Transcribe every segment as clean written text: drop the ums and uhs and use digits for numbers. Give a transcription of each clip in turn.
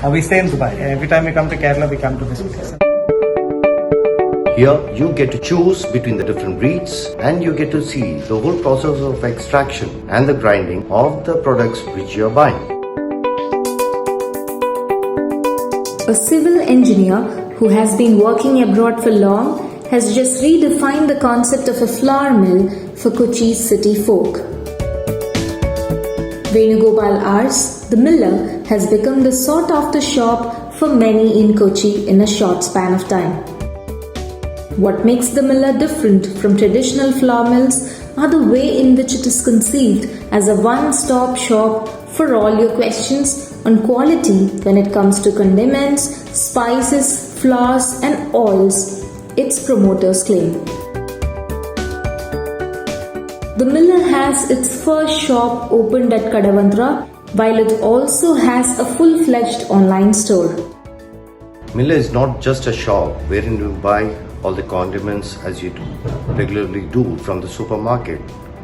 We stay in Dubai. Every time we come to Kerala, we come to this place. Here, you get to choose between the different breeds and you get to see the whole process of extraction and the grinding of the products which you are buying. A civil engineer who has been working abroad for long has just redefined the concept of a flour mill for Kochi's city folk. Venugopal Ars, the miller, has become the sought-after shop for many in Kochi in a short span of time. What makes the miller different from traditional flour mills are the way in which it is conceived as a one-stop shop for all your questions on quality when it comes to condiments, spices, flours and oils, its promoters claim. The miller has its first shop opened at Kadavantra, while it also has a full-fledged online store. Miller is not just a shop wherein you buy all the condiments as you regularly do from the supermarket.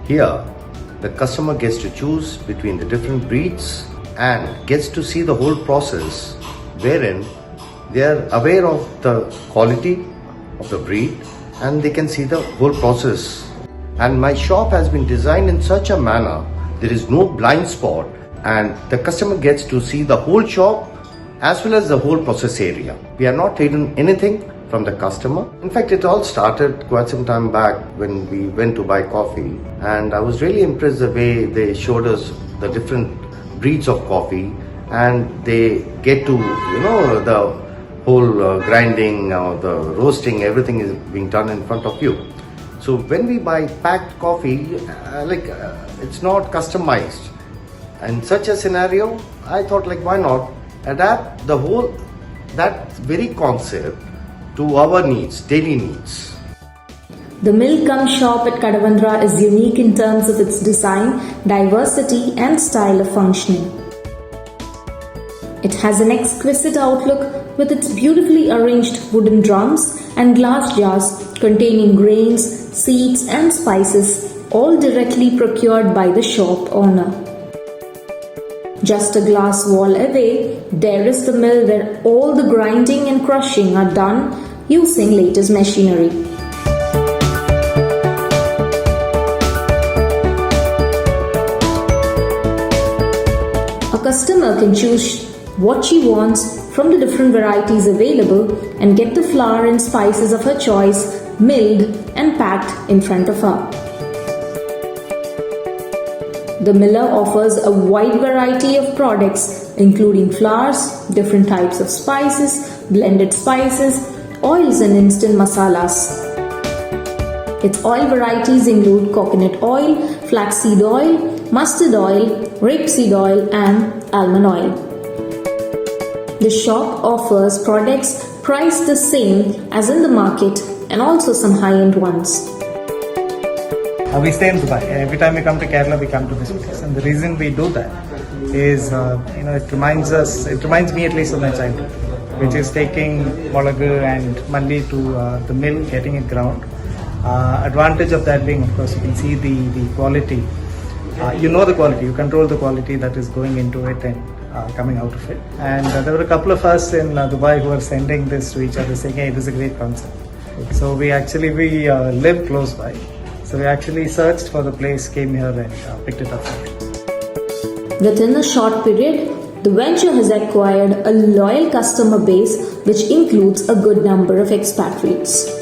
Here, the customer gets to choose between the different breeds and gets to see the whole process wherein they are aware of the quality of the breed and they can see the whole process. And my shop has been designed in such a manner there is no blind spot and the customer gets to see the whole shop as well as the whole process area. We are not hidden anything from the customer. In fact, it all started quite some time back when we went to buy coffee, and I was really impressed the way they showed us the different breeds of coffee, and they get to, the whole grinding or the roasting, everything is being done in front of you. So when we buy packed coffee, it's not customized. In such a scenario, I thought why not adapt the whole, that very concept to our needs, daily needs. The mill cum shop at Kadavandra is unique in terms of its design, diversity and style of functioning. It has an exquisite outlook with its beautifully arranged wooden drums and glass jars containing grains, seeds and spices, all directly procured by the shop owner. Just a glass wall away, there is the mill where all the grinding and crushing are done using latest machinery. A customer can choose what she wants from the different varieties available and get the flour and spices of her choice milled and packed in front of her. The miller offers a wide variety of products including flours, different types of spices, blended spices, oils and instant masalas. Its oil varieties include coconut oil, flaxseed oil, mustard oil, rapeseed oil and almond oil. The shop offers products priced the same as in the market and also some high-end ones. We stay in Dubai. Every time we come to Kerala, we come to this place. And the reason we do that is, it reminds me at least of my childhood, which is taking molagu and mandi to the mill, getting it ground. Advantage of that being, of course, you can see the quality. The quality, you control the quality that is going into it and coming out of it. And there were a couple of us in Dubai who are sending this to each other saying, hey, this is a great concept. So we live close by. So we actually searched for the place, came here and picked it up. Within a short period, the venture has acquired a loyal customer base which includes a good number of expatriates.